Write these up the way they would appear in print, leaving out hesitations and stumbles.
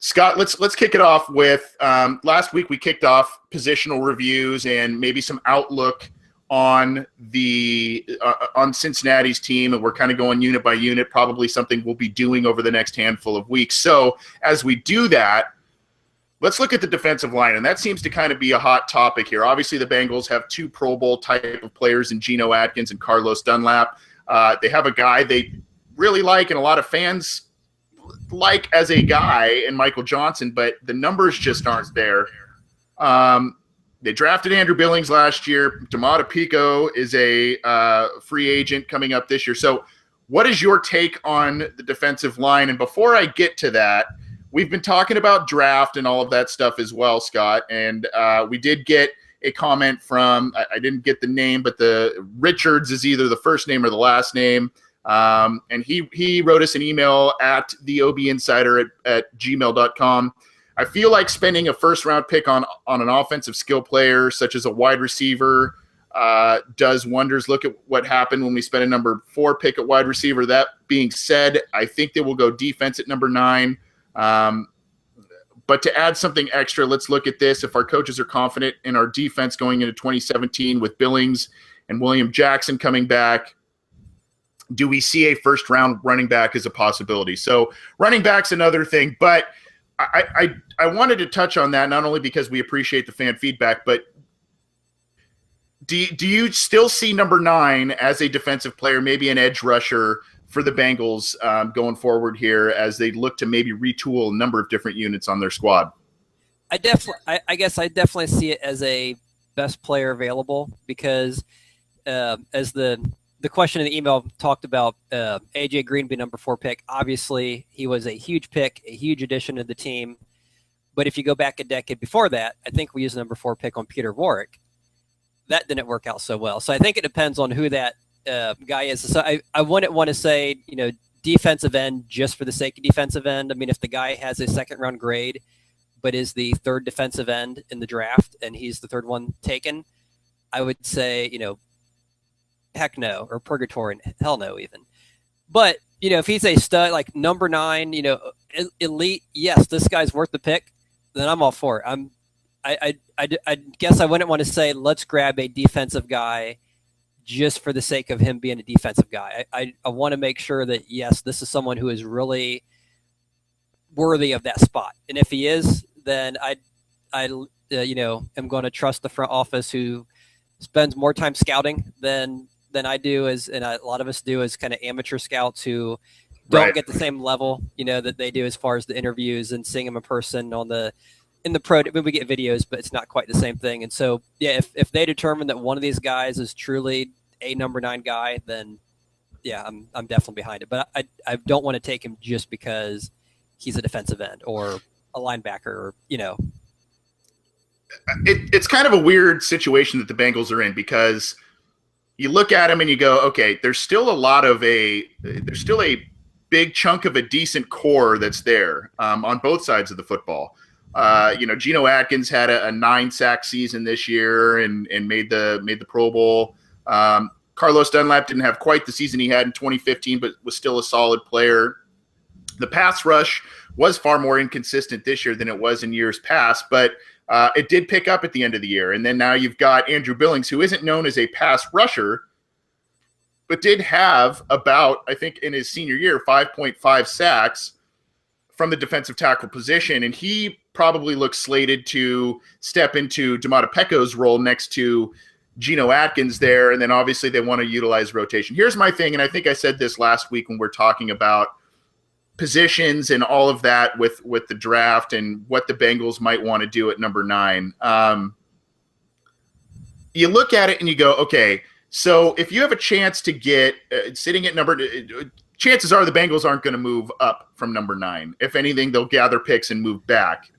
Scott, let's kick it off with last week we kicked off positional reviews and maybe some outlook on the on Cincinnati's team, and we're kind of going unit by unit, probably something we'll be doing over the next handful of weeks. So as we do that, let's look at the defensive line, and that seems to kind of be a hot topic here. Obviously, the Bengals have two Pro Bowl type of players in Geno Atkins and Carlos Dunlap. They have a guy they really like, and a lot of fans like as a guy, in Michael Johnson, but the numbers just aren't there. They drafted Andrew Billings last year. Domata Pico is a free agent coming up this year. So what is your take on the defensive line? And before I get to that, we've been talking about draft and all of that stuff as well, Scott. And we did get a comment from, I didn't get the name, but the Richards is either the first name or the last name. And he wrote us an email at the OBinsider at gmail.com. I feel like spending a first-round pick on an offensive skill player, such as a wide receiver, does wonders. Look at what happened when we spent a number 4 pick at wide receiver. That being said, I think they will go defense at number 9. But to add something extra, let's look at this. If our coaches are confident in our defense going into 2017 with Billings and William Jackson coming back, do we see a first-round running back as a possibility? So running back's another thing, but I wanted to touch on that, not only because we appreciate the fan feedback, but do you still see number 9 as a defensive player, maybe an edge rusher for the Bengals going forward here as they look to maybe retool a number of different units on their squad? I guess I definitely see it as a best player available because as the question in the email talked about A.J. Green being number 4 pick. Obviously, he was a huge pick, a huge addition to the team. But if you go back a decade before that, I think we used the number 4 pick on Peter Warwick. That didn't work out so well. So I think it depends on who that guy is. So I wouldn't want to say, defensive end just for the sake of defensive end. I mean, if the guy has a second-round grade but is the 3rd defensive end in the draft and he's the 3rd one taken, I would say, heck no, or purgatory, hell no even. But, if he's a stud, like number 9, elite, yes, this guy's worth the pick, then I'm all for it. I guess I wouldn't want to say, let's grab a defensive guy just for the sake of him being a defensive guy. I want to make sure that, yes, this is someone who is really worthy of that spot. And if he is, then I am going to trust the front office who spends more time scouting than I do, and a lot of us do as kind of amateur scouts who don't get the same level, that they do as far as the interviews and seeing them in person in the pro. I mean, we get videos, but it's not quite the same thing. And so, yeah, if they determine that one of these guys is truly a number 9 guy, then yeah, I'm definitely behind it. But I don't want to take him just because he's a defensive end or a linebacker, or It's kind of a weird situation that the Bengals are in, because you look at him and you go, okay, there's still a big chunk of a decent core that's there on both sides of the football. Geno Atkins had a 9-sack season this year and made the Pro Bowl. Carlos Dunlap didn't have quite the season he had in 2015, but was still a solid player. The pass rush was far more inconsistent this year than it was in years past, but it did pick up at the end of the year. And then now you've got Andrew Billings, who isn't known as a pass rusher, but did have about, I think in his senior year, 5.5 sacks from the defensive tackle position. And he probably looks slated to step into Domata Pico's role next to Geno Atkins there. And then obviously they want to utilize rotation. Here's my thing, and I think I said this last week when we're talking about positions and all of that with the draft and what the Bengals might want to do at number 9. You look at it and you go, okay, so if you have a chance to get sitting at chances are the Bengals aren't going to move up from number 9. If anything, they'll gather picks and move back,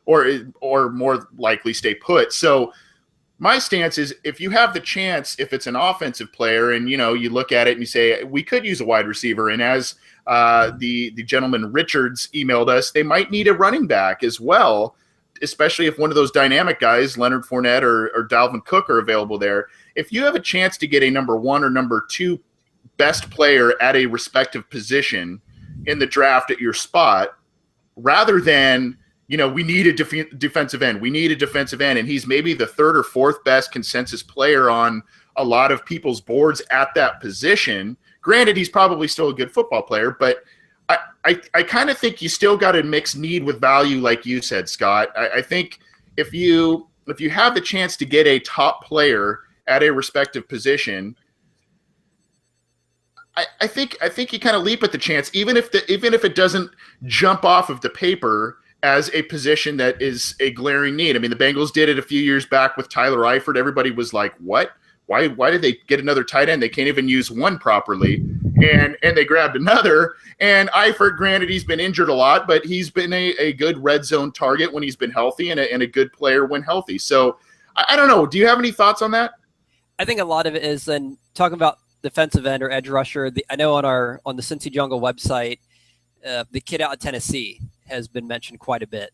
or more likely stay put. So my stance is, if you have the chance, if it's an offensive player and, you look at it and you say, we could use a wide receiver. And as the gentleman Richards emailed us, they might need a running back as well, especially if one of those dynamic guys, Leonard Fournette or Dalvin Cook, are available there. If you have a chance to get a number 1 or number 2 best player at a respective position in the draft at your spot, rather than, we need a defensive end. We need a defensive end. And he's maybe the third or fourth best consensus player on a lot of people's boards at that position. Granted, he's probably still a good football player, but I kind of think you still got to mix need with value, like you said, Scott. I think if you have the chance to get a top player at a respective position, I think you kind of leap at the chance, even if it doesn't jump off of the paper as a position that is a glaring need. I mean, the Bengals did it a few years back with Tyler Eifert. Everybody was like, "What? Why did they get another tight end? They can't even use one properly." And they grabbed another. And Eifert, granted, he's been injured a lot, but he's been a good red zone target when he's been healthy, and a good player when healthy. So I don't know. Do you have any thoughts on that? I think a lot of it is then talking about defensive end or edge rusher. I know on the Cincy Jungle website, the kid out of Tennessee has been mentioned quite a bit,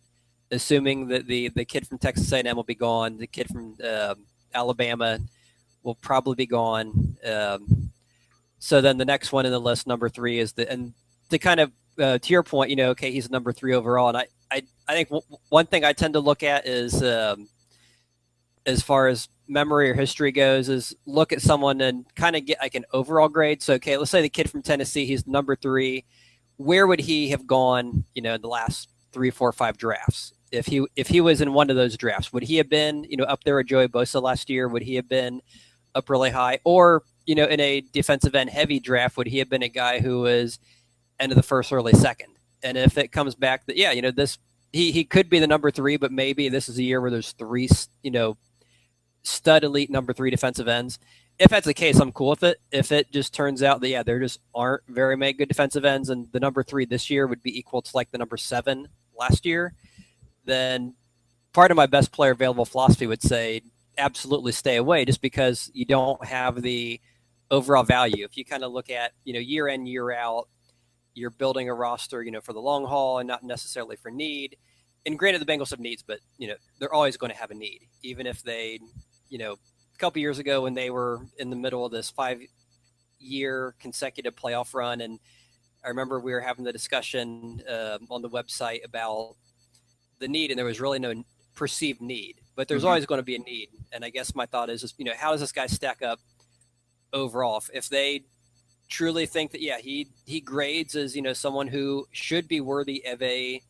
assuming that the kid from Texas A&M will be gone. The kid from Alabama will probably be gone. So then the next one in the list, number 3, is to kind of to your point, okay, he's number 3 overall, and I think one thing I tend to look at is as far as memory or history goes, is look at someone and kind of get like an overall grade. So, okay, let's say the kid from Tennessee, he's number 3. Where would he have gone, in the last 3, 4, 5 drafts? If he was in one of those drafts, would he have been, up there with Joey Bosa last year? Would he have been up really high? Or, in a defensive end heavy draft, would he have been a guy who was end of the first, early second? And if it comes back that, he could be the number 3, but maybe this is a year where there's 3, stud elite number 3 defensive ends. If that's the case, I'm cool with it. If it just turns out that, there just aren't very many good defensive ends, and the number 3 this year would be equal to like the number 7 last year, then part of my best player available philosophy would say absolutely stay away, just because you don't have the overall value. If you kind of look at, year in, year out, you're building a roster, for the long haul and not necessarily for need. And granted, the Bengals have needs, but, they're always going to have a need, even if they, a couple years ago when they were in the middle of this 5-year consecutive playoff run. And I remember we were having the discussion on the website about the need, and there was really no perceived need, but there's always going to be a need. And I guess my thought is just, how does this guy stack up overall? If they truly think that, he grades as, someone who should be worthy of a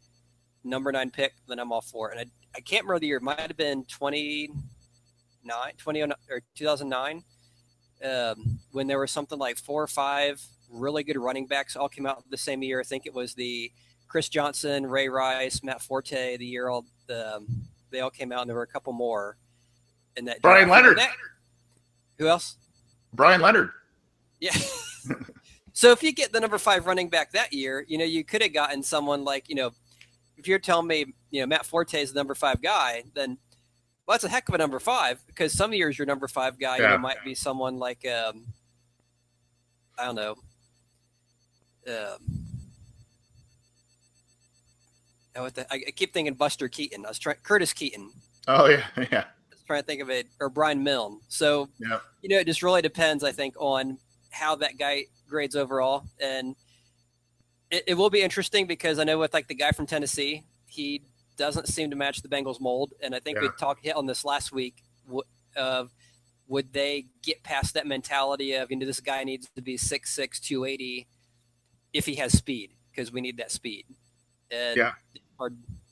number 9 pick, then I'm all for it. And I can't remember the year. It might have been 2009, when there was something like 4 or 5 really good running backs all came out the same year. I think it was the Chris Johnson, Ray Rice, Matt Forte, the year they all came out, and there were a couple more in that. Brian Leonard. Who else? Brian Leonard. Yeah. So if you get the number 5 running back that year, you could have gotten someone like, if you're telling me, Matt Forte is the number 5 guy, then well, that's a heck of a number 5, because some years your number 5 guy might be someone like, I don't know. I keep thinking Buster Keaton. Curtis Keaton. Oh, yeah. Yeah. I was trying to think of it, or Brian Milne. So, it just really depends, I think, on how that guy grades overall. And it will be interesting, because I know with like the guy from Tennessee, he doesn't seem to match the Bengals mold. And I think we talked on this last week of would they get past that mentality of, this guy needs to be 6'6", 280 if he has speed, because we need that speed. And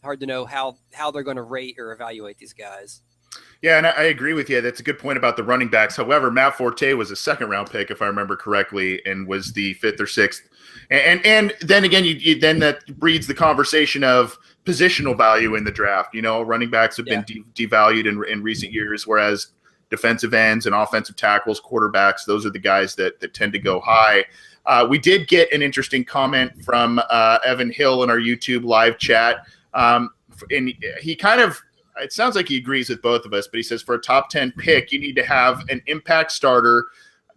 hard to know how they're going to rate or evaluate these guys. Yeah, and I agree with you. That's a good point about the running backs. However, Matt Forte was a 2nd-round pick, if I remember correctly, and was the 5th or 6th. And then again, you then that breeds the conversation of positional value in the draft. Running backs have been devalued in recent years, whereas defensive ends and offensive tackles, quarterbacks, those are the guys that tend to go high. We did get an interesting comment from Evan Hill in our YouTube live chat. And he kind of, it sounds like he agrees with both of us, but he says for a top 10 pick, you need to have an impact starter.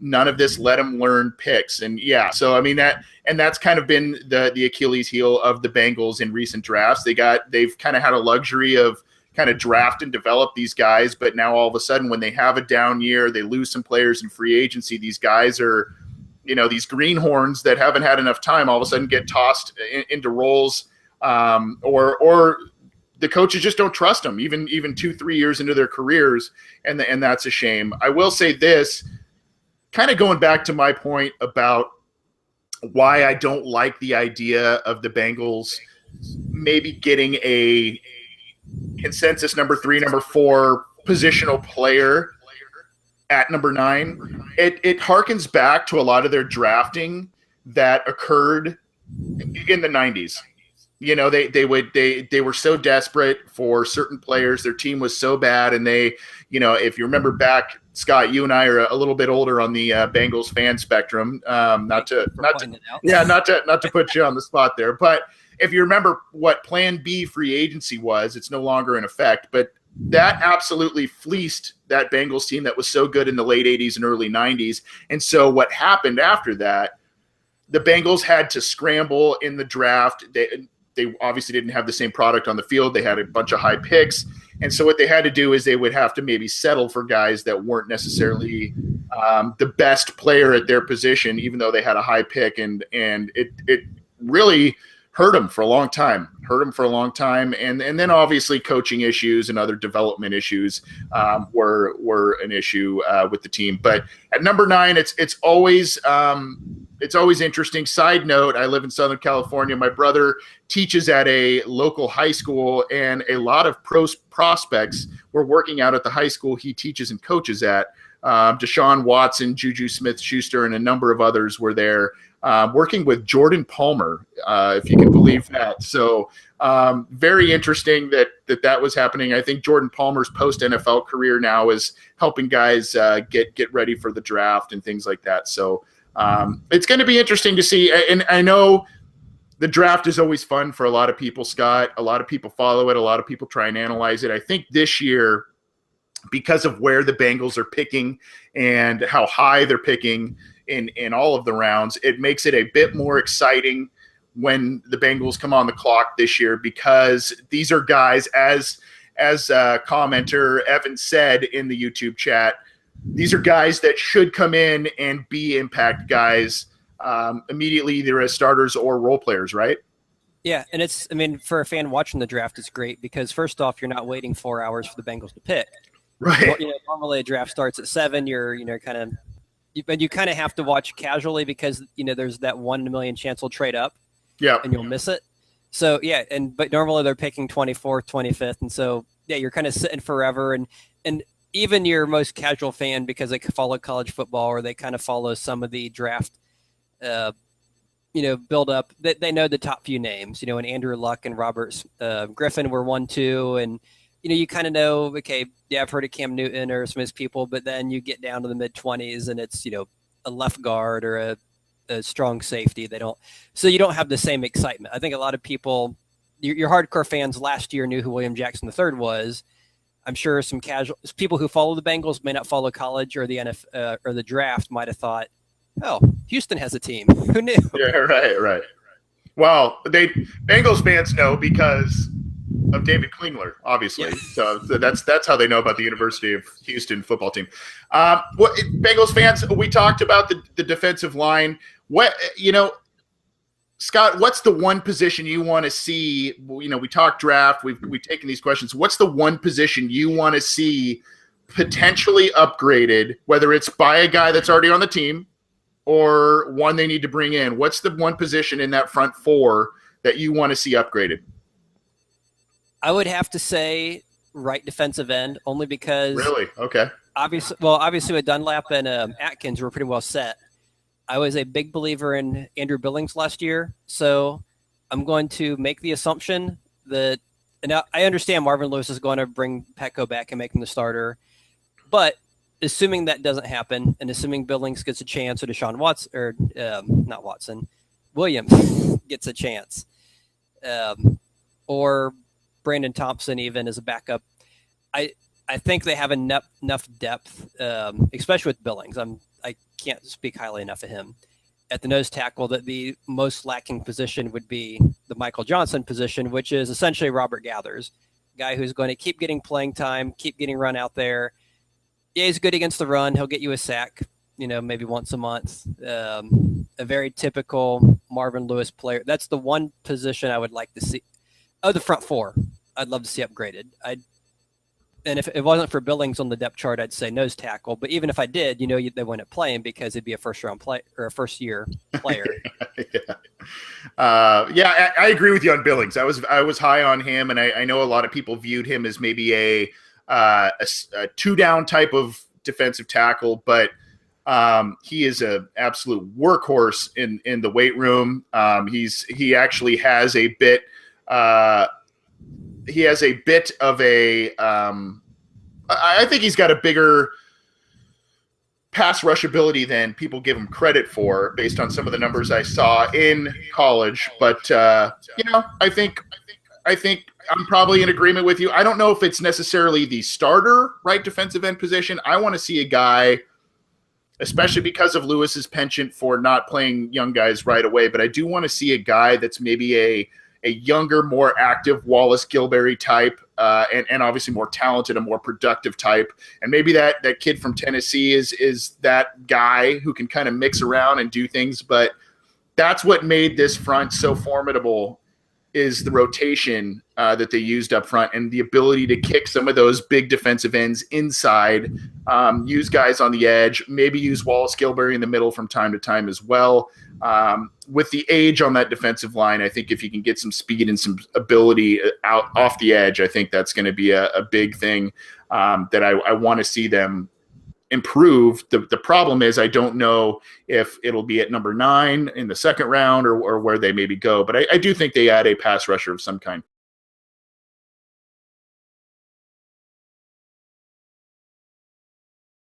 None of this let him learn picks. And so I mean that's kind of been the Achilles heel of the Bengals in recent drafts. They've kind of had a luxury of kind of draft and develop these guys, but now all of a sudden when they have a down year, they lose some players in free agency. These guys are, these greenhorns that haven't had enough time all of a sudden get tossed into roles or the coaches just don't trust them, even 2-3 years into their careers, and that's a shame. I will say this, kind of going back to my point about why I don't like the idea of the Bengals maybe getting a consensus number 3, number 4 positional player at number 9. It harkens back to a lot of their drafting that occurred in the 90s. They were so desperate for certain players. Their team was so bad, and if you remember back, Scott, you and I are a little bit older on the Bengals fan spectrum. Not to put you on the spot there, but if you remember what Plan B free agency was, it's no longer in effect. But that absolutely fleeced that Bengals team that was so good in the late 80s and early 90s. And so what happened after that, the Bengals had to scramble in the draft. They obviously didn't have the same product on the field. They had a bunch of high picks. And so what they had to do is they would have to maybe settle for guys that weren't necessarily the best player at their position, even though they had a high pick. And it really hurt them for a long time. And then obviously coaching issues and other development issues were an issue with the team. But at number 9, it's always interesting. Side note, I live in Southern California. My brother teaches at a local high school, and a lot of prospects were working out at the high school he teaches and coaches at. Deshaun Watson, Juju Smith-Schuster, and a number of others were there working with Jordan Palmer, if you can believe that. So very interesting that was happening. I think Jordan Palmer's post-NFL career now is helping guys get ready for the draft and things like that. So it's going to be interesting to see. And I know the draft is always fun for a lot of people, Scott. A lot of people follow it. A lot of people try and analyze it. I think this year, because of where the Bengals are picking and how high they're picking in all of the rounds, it makes it a bit more exciting when the Bengals come on the clock this year, because these are guys, as commenter Evan said in the YouTube chat, these are guys that should come in and be impact guys immediately, either as starters or role players, right? Yeah, and for a fan watching the draft, it's great because first off, you're not waiting 4 hours for the Bengals to pick. Right. Normally a draft starts at 7. But you kind of have to watch casually because there's that 1 in a million chance they'll trade up. Yeah, and you'll miss it. So yeah, but normally they're picking 24th, 25th, and so yeah, you're kind of sitting forever. And even your most casual fan, because they follow college football or they kind of follow some of the draft, build up. They know the top few names, and Andrew Luck and Robert Griffin were 1, 2, and you kind of know, okay, yeah, I've heard of Cam Newton or some of his people, but then you get down to the mid-20s and it's, a left guard or a strong safety. So you don't have the same excitement. I think a lot of people, your hardcore fans last year knew who William Jackson III was. I'm sure some casual people who follow the Bengals may not follow college or the NFL or the draft might have thought, oh, Houston has a team. Who knew? Yeah, right. Well, Bengals fans know because of David Klingler, obviously. Yeah. So that's how they know about the University of Houston football team. Bengals fans, we talked about the defensive line. Scott, what's the one position you want to see? We talked draft. We've taken these questions. What's the one position you want to see potentially upgraded, whether it's by a guy that's already on the team or one they need to bring in? What's the one position in that front 4 that you want to see upgraded? I would have to say right defensive end, only because really okay. Obviously with Dunlap and Atkins were pretty well set. I was a big believer in Andrew Billings last year, so I'm going to make the assumption that, and I understand Marvin Lewis is going to bring Petco back and make him the starter, but assuming that doesn't happen, and assuming Billings gets a chance, or Deshaun Watson, or not Watson, Williams gets a chance, or Brandon Thompson even as a backup, I think they have enough depth, especially with Billings. I can't speak highly enough of him at the nose tackle, that the most lacking position would be the Michael Johnson position, which is essentially Robert Gathers, guy who's going to keep getting playing time, keep getting run out there. Yeah, he's good against the run. He'll get you a sack. maybe once a month. A very typical Marvin Lewis player. That's the one position I would like to see. Oh, the front four. I'd love to see upgraded. And if it wasn't for Billings on the depth chart, I'd say nose tackle. But even if I did, they wouldn't play him because it'd be a first round play or a first year player. Yeah, I agree with you on Billings. I was high on him, and I know a lot of people viewed him as maybe a two down type of defensive tackle, but he is an absolute workhorse in the weight room. He actually has a bit. He has a bit of a. I think he's got a bigger pass rush ability than people give him credit for, based on some of the numbers I saw in college. But I think I'm probably in agreement with you. I don't know if it's necessarily the starter right defensive end position. I want to see a guy, especially because of Lewis's penchant for not playing young guys right away. But I do want to see a guy that's maybe a younger, more active Wallace Gilberry type, and obviously more talented and more productive type. And maybe that kid from Tennessee is that guy who can kind of mix around and do things. But that's what made this front so formidable, is the rotation that they used up front and the ability to kick some of those big defensive ends inside, use guys on the edge, maybe use Wallace Gilberry in the middle from time to time as well. With the age on that defensive line, I think if you can get some speed and some ability out off the edge, I think that's going to be a big thing that I want to see them improve. The problem is I don't know if it'll be at number 9 in the second round or where they maybe go, but I do think they add a pass rusher of some kind.